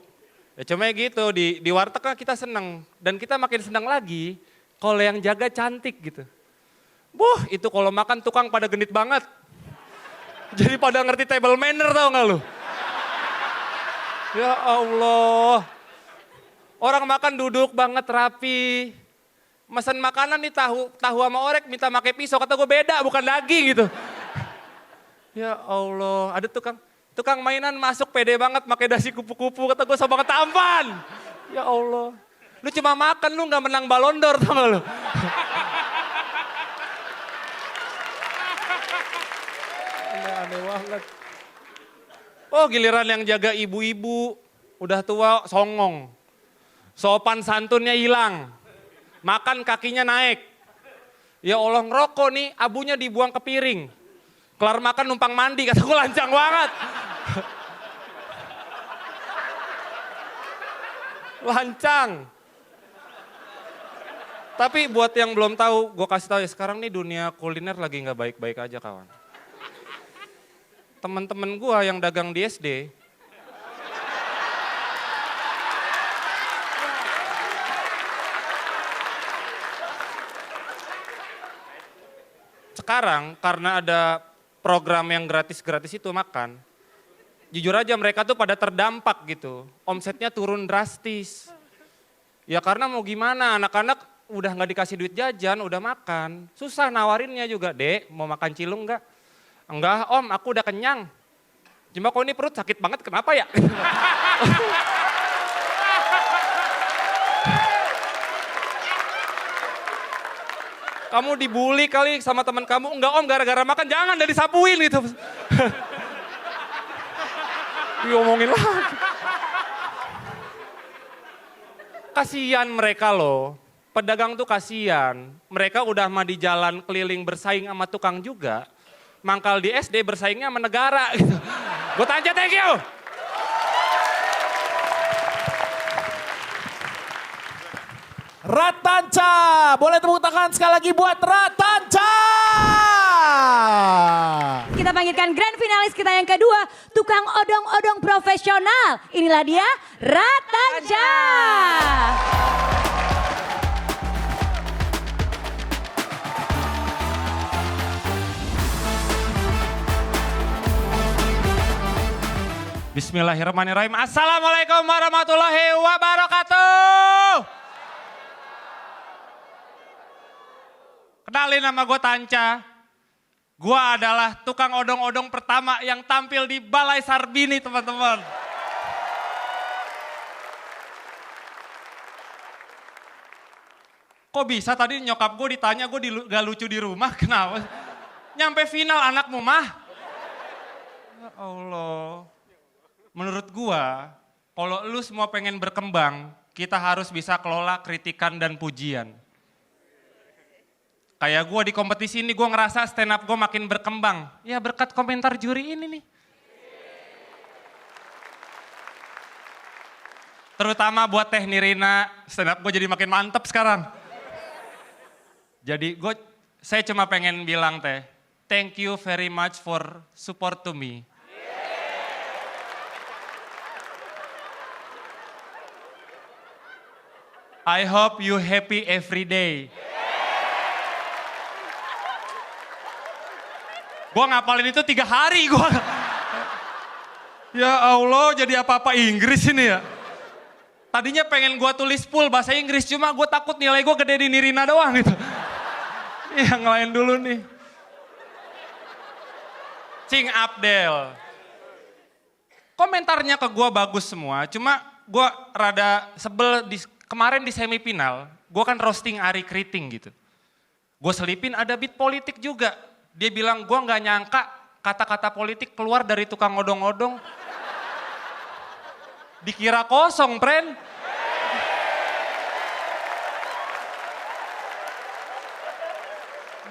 Ya cuma gitu, di warteg kan kita seneng. Dan kita makin seneng lagi kalau yang jaga cantik gitu. Itu kalau makan tukang pada genit banget. Jadi pada ngerti table manner tau gak lu? Ya Allah. Orang makan duduk banget rapi. Mesen makanan nih tahu sama orek minta pakai pisau. Kata gue beda bukan daging gitu. Ya Allah. Ada tukang Tukang mainan masuk pede banget pakai dasi kupu-kupu, kata gue sama ketampan. Ya Allah. Lu cuma makan, lu gak menang Ballon d'Or, tau gak lu? Aneh banget. Oh giliran yang jaga ibu-ibu, udah tua songong. Sopan santunnya hilang. Makan kakinya naik. Ya Allah ngerokok nih, abunya dibuang ke piring. Kelar makan numpang mandi, kata gue lancang banget. Lancang. Tapi buat yang belum tahu, gue kasih tahu ya sekarang nih dunia kuliner lagi nggak baik-baik aja kawan. Temen-temen gue yang dagang di SD, sekarang karena ada program yang gratis-gratis itu makan, jujur aja mereka tuh pada terdampak gitu. Omsetnya turun drastis. Ya karena mau gimana, anak-anak udah nggak dikasih duit jajan, udah makan. Susah nawarinnya juga, Dek mau makan cilung nggak? Enggak om, aku udah kenyang. Cuma kok ini perut sakit banget, kenapa ya? Kamu dibully kali sama teman kamu, enggak om gara-gara makan, jangan udah disapuin gitu. Diomongin lagi. Kasian mereka loh, pedagang tuh kasian. Mereka udah mah di jalan keliling bersaing sama tukang juga. Mangkal di SD bersaingnya sama negara gitu. Gue tanya thank you. Ratanca, boleh tepuk tangan sekali lagi buat Ratanca. Kita panggilkan grand finalis kita yang kedua, tukang odong-odong profesional. Inilah dia, Ratanca. Bismillahirrahmanirrahim. Assalamualaikum warahmatullahi wabarakatuh. Kenalin nama gue Tanca. Gue adalah tukang odong-odong pertama yang tampil di Balai Sarbini teman-teman. Kok bisa tadi nyokap gue ditanya gue gak lucu di rumah, kenapa? Nyampe final anakmu mah. Ya Allah. Menurut gua, kalau lu semua pengen berkembang, kita harus bisa kelola kritikan dan pujian. Kayak gua di kompetisi ini, gua ngerasa stand up gua makin berkembang. Ya berkat komentar juri ini nih. Terutama buat Teh Nirina, stand up gua jadi makin mantep sekarang. Jadi saya cuma pengen bilang Teh, thank you very much for support to me. I hope you happy every day. Gue ngapalin itu 3 hari gue. Ya Allah jadi apa-apa Inggris ini ya. Tadinya pengen gue tulis full bahasa Inggris, cuma gue takut nilai gue gede di Nirina doang gitu. Yang lain dulu nih. Cing Abdel. Komentarnya ke gue bagus semua, cuma gue rada sebel kemarin di semifinal, gue kan roasting Ari Kriting gitu. Gue selipin ada beat politik juga. Dia bilang gue gak nyangka kata-kata politik keluar dari tukang odong-odong. Dikira kosong, friend.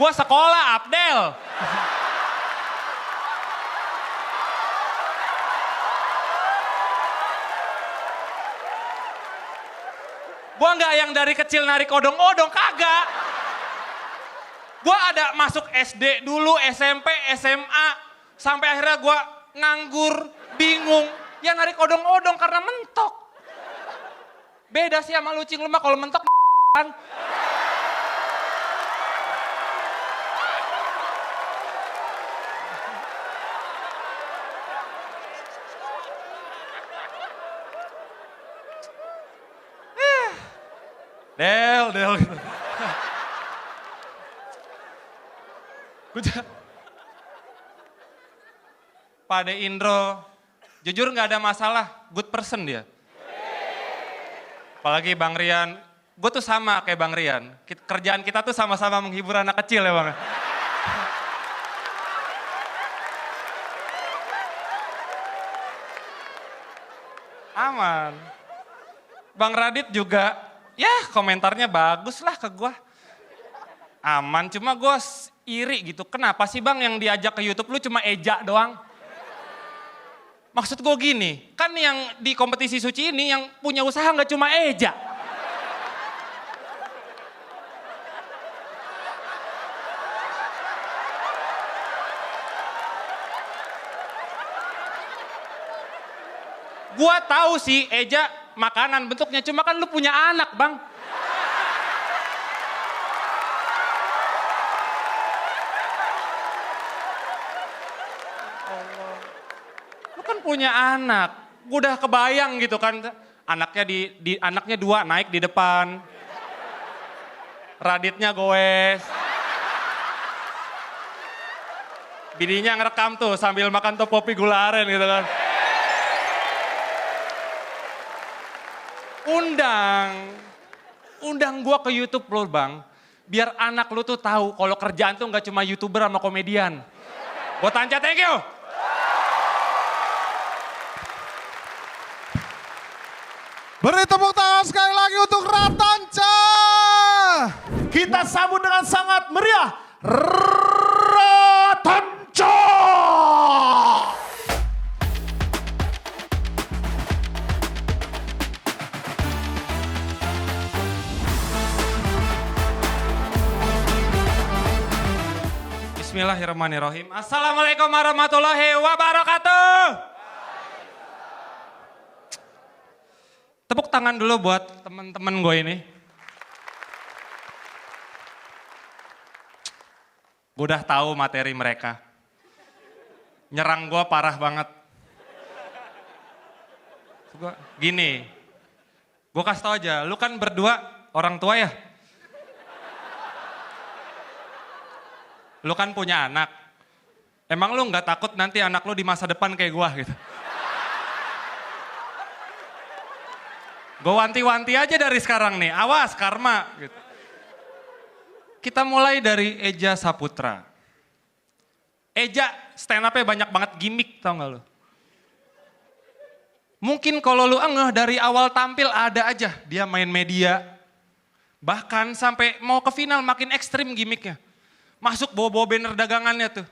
Gue sekolah, Abdel. Gue nggak yang dari kecil narik odong-odong, kagak. Gue ada masuk SD dulu, SMP, SMA. Sampai akhirnya gue nganggur, bingung. Ya narik odong-odong karena mentok. Beda sih sama lucing, lu mah kalau mentok kan. Del. Pade Indro, Jujur nggak ada masalah, good person dia. Apalagi Bang Rian, gue tuh sama kayak Bang Rian. Kerjaan kita tuh sama-sama menghibur anak kecil ya Bang. Aman. Bang Radit juga, ya komentarnya bagus lah ke gue. Aman, cuma gue iri gitu. Kenapa sih Bang yang diajak ke YouTube lu cuma Eja doang? Maksud gue gini, kan yang di kompetisi suci ini yang punya usaha nggak cuma Eja. Gua tahu sih Eja makanan bentuknya, cuma kan lu punya anak Bang. Lu kan punya anak, gue udah kebayang gitu kan, anaknya anaknya 2 naik di depan, Raditnya goes, bininya ngerekam tuh sambil makan topopi gula aren gitu kan. Undang gue ke YouTube lo Bang, biar anak lu tuh tahu kalau kerjaan tuh nggak cuma YouTuber sama komedian. Buat Tanca, thank you. Beri tepuk tangan sekali lagi untuk Ratanca. Kita sambut dengan sangat meriah, Ratanca. Bismillahirrahmanirrahim. Assalamualaikum warahmatullahi wabarakatuh. Tepuk tangan dulu buat teman-teman gue ini. Gue udah tahu materi mereka. Nyerang gue parah banget. Gini, gue kasih tau aja, lu kan berdua orang tua ya? Lu kan punya anak. Emang lu gak takut nanti anak lu di masa depan kayak gue gitu? Gue wanti-wanti aja dari sekarang nih, awas karma. Gitu. Kita mulai dari Eja Saputra. Eja stand up-nya banyak banget gimmick, tau gak lu? Mungkin kalau lu ngeh dari awal tampil ada aja dia main media. Bahkan sampai mau ke final makin ekstrim gimmicknya. Masuk bawa-bawa banner dagangannya tuh.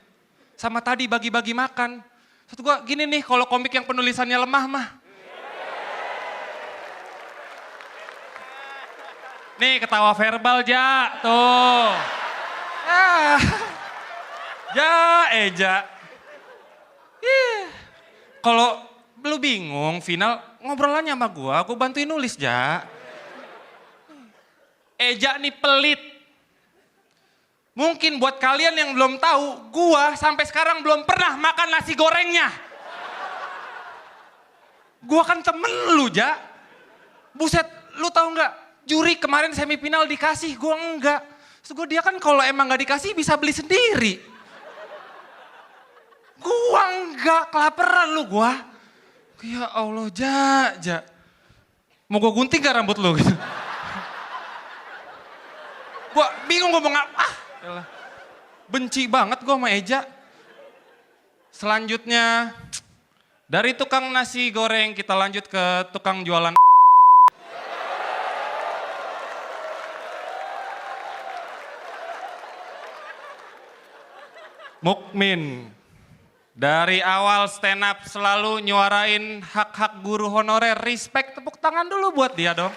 Sama tadi bagi-bagi makan. Satu gue gini nih, kalau komik yang penulisannya lemah mah. Nih ketawa verbal Ja, tuh. Eja. Kalau lu bingung final ngobrolannya sama gua bantuin nulis Ja. Eja nih pelit. Mungkin buat kalian yang belum tahu, gua sampai sekarang belum pernah makan nasi gorengnya. Gua kan temen lu Ja. Buset, lu tahu nggak? Juri kemarin semifinal dikasih, gue enggak. Terus dia kan kalau emang gak dikasih bisa beli sendiri. Gue enggak, kelaparan lu gue. Ya Allah, Ja. Mau gue gunting gak rambut lu gitu? Gue bingung ngomong apa. Benci banget gue sama Eja. Selanjutnya, dari tukang nasi goreng kita lanjut ke tukang jualan. Mukmin, dari awal stand up selalu nyuarain hak-hak guru honorer, respect, tepuk tangan dulu buat dia dong.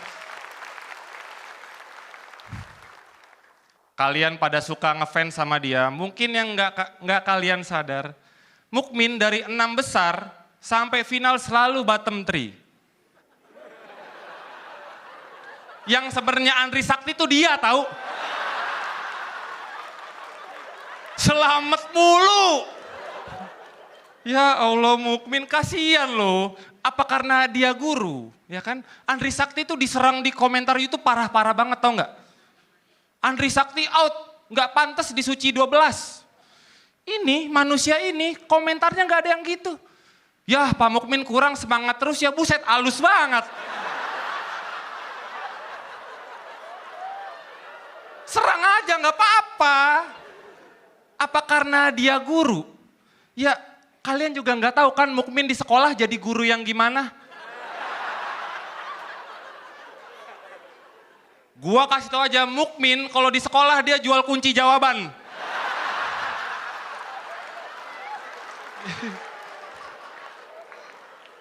Kalian pada suka ngefans sama dia, mungkin yang nggak kalian sadar, Mukmin dari 6 besar sampai final selalu bottom 3. Yang sebenarnya Andri Sakti itu dia tahu. Selamat mulu. Ya Allah Mukmin, kasihan loh. Apa karena dia guru? Ya kan? Andri Sakti itu diserang di komentar YouTube parah-parah banget, tau nggak? Andri Sakti out, nggak pantas di Suci 12. Ini manusia ini komentarnya nggak ada yang gitu. Yah Pak Mukmin kurang semangat terus ya, buset halus banget. Serang aja nggak apa-apa. Apa karena dia guru? Ya kalian juga nggak tahu kan Mukmin di sekolah jadi guru yang gimana? Gua kasih tau aja Mukmin kalau di sekolah dia jual kunci jawaban.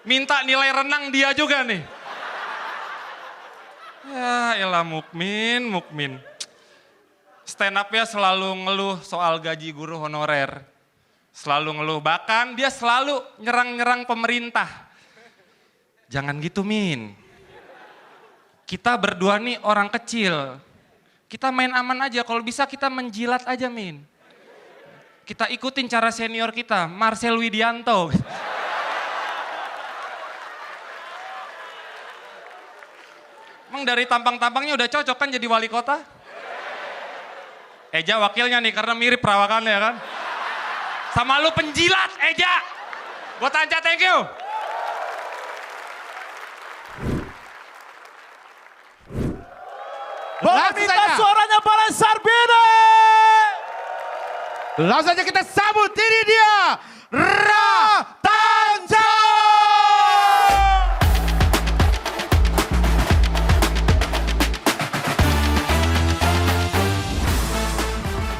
Minta nilai renang dia juga nih. Ya elah Mukmin. Stand up-nya selalu ngeluh soal gaji guru honorer. Selalu ngeluh, bahkan dia selalu nyerang-nyerang pemerintah. Jangan gitu Min. Kita berdua nih orang kecil. Kita main aman aja, kalau bisa kita menjilat aja Min. Kita ikutin cara senior kita, Marcel Widianto. Emang dari tampang-tampangnya udah cocok kan jadi wali kota? Eja wakilnya nih karena mirip perawakannya kan. Sama lu penjilat Eja. Gua Tanca, thank you. Boleh minta suaranya Balai Sarbini. Langsung saja kita sambut, ini dia Ratanca.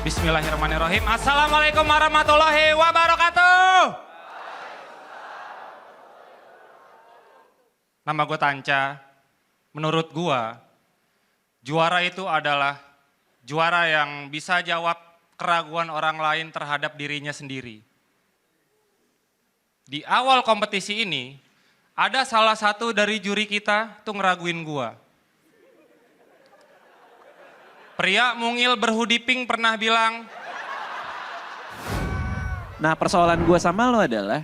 Bismillahirrahmanirrahim. Assalamualaikum warahmatullahi wabarakatuh. Nama gue Tanca. Menurut gue, juara itu adalah juara yang bisa jawab keraguan orang lain terhadap dirinya sendiri. Di awal kompetisi ini, ada salah satu dari juri kita tuh ngeraguin gue. Pria mungil berhoodie pink pernah bilang, nah persoalan gue sama lo adalah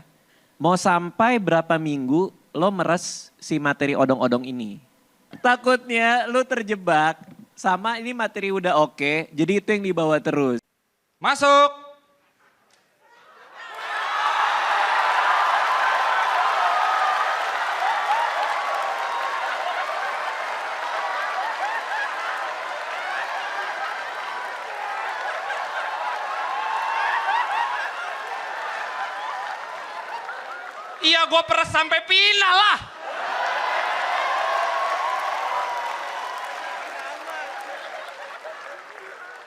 mau sampai berapa minggu lo meres si materi odong-odong ini. Takutnya lo terjebak sama ini materi udah oke, jadi itu yang dibawa terus. masuk. Iya gue peres sampai final lah.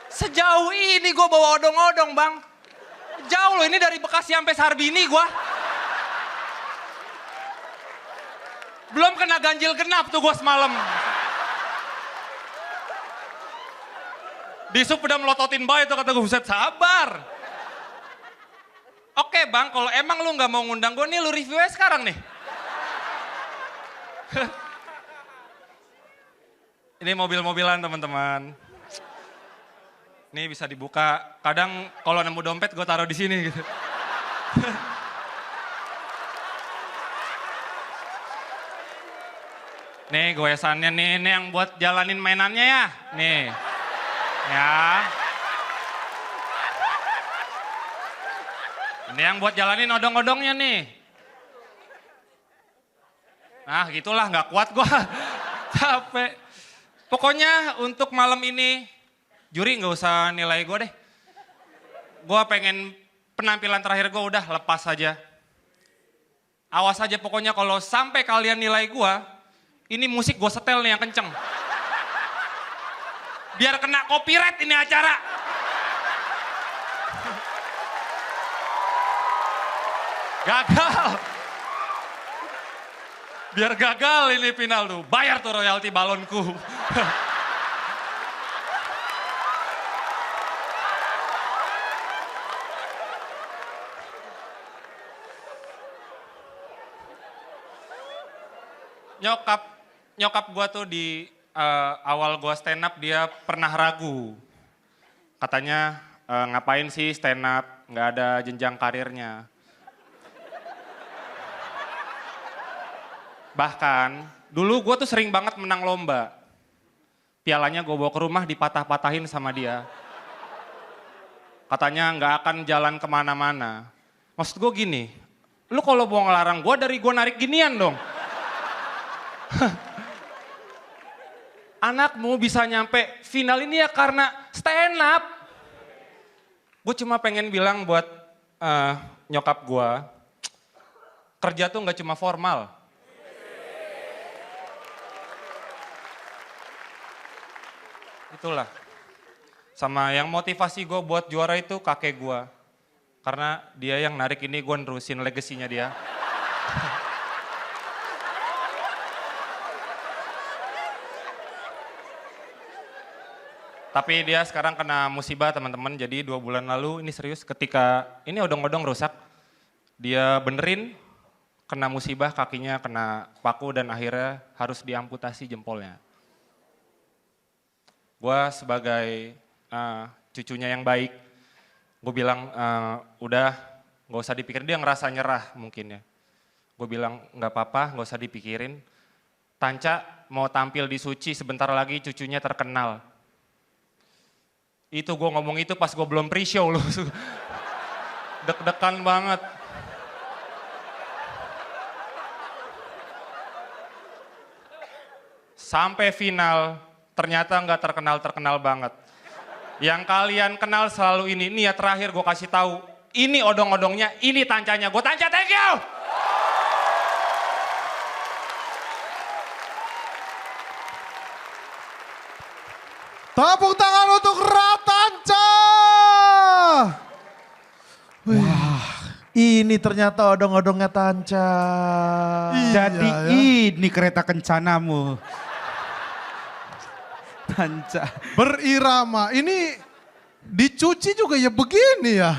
Sejauh ini gue bawa odong-odong bang. Jauh loh ini dari Bekasi sampai Sarbini gue. Belum kena ganjil genap tuh gue semalam. Di sub udah melototin bayi tuh kata gue, buset sabar. Oke bang, kalau emang lu gak mau ngundang gue nih, lu review aja sekarang nih. Ini mobil-mobilan teman-teman. Nih bisa dibuka. Kadang kalau nemu dompet gue taruh di sini gitu. Nih goesannya nih, ini yang buat jalanin mainannya ya. Nih, ya. Ini yang buat jalanin odong-odongnya nih. Nah gitulah, gak kuat gue. Capek. Pokoknya untuk malam ini, juri gak usah nilai gue deh. Gue pengen penampilan terakhir gue udah lepas aja. Awas aja pokoknya kalau sampai kalian nilai gue, ini musik gue setel nih yang kenceng. Biar kena copyright ini acara. Gagal. Biar gagal ini final tuh. Bayar tuh royalti balonku. Nyokap gue tuh di awal gue stand up dia pernah ragu. Katanya ngapain sih stand up, nggak ada jenjang karirnya. Bahkan dulu gue tuh sering banget menang lomba. Pialanya gue bawa ke rumah dipatah-patahin sama dia. Katanya nggak akan jalan kemana-mana. Maksud gue gini, Lu kalau mau ngelarang gue dari gue narik ginian dong. Anakmu bisa nyampe final ini ya karena stand up. Gue cuma pengen bilang buat nyokap gue, kerja tuh nggak cuma formal. Itulah. Sama yang motivasi gue buat juara itu kakek gue. Karena dia yang narik ini, gue nerusin legasinya dia. Tapi dia sekarang kena musibah teman-teman, jadi 2 bulan lalu ini serius ketika ini odong-odong rusak. Dia benerin, kena musibah kakinya kena paku dan akhirnya harus diamputasi jempolnya. Gue sebagai cucunya yang baik, gue bilang udah gak usah dipikirin, dia ngerasa nyerah mungkin ya. Gue bilang gak apa-apa, gak usah dipikirin. Tanca mau tampil di Suci sebentar lagi cucunya terkenal. Itu gue ngomong itu pas gue belum pre-show loh. Deg-degan banget. Sampai final ternyata nggak terkenal banget. Yang kalian kenal selalu ini. Nih ya terakhir gue kasih tahu. Ini odong-odongnya, ini tancanya. Gue Tanca, thank you! Tepuk tangan untuk Ratanca. Wah, ini ternyata odong-odongnya Tanca. Jadi ya. ini kereta kencanamu. Tanca. Berirama. Ini dicuci juga ya begini ya.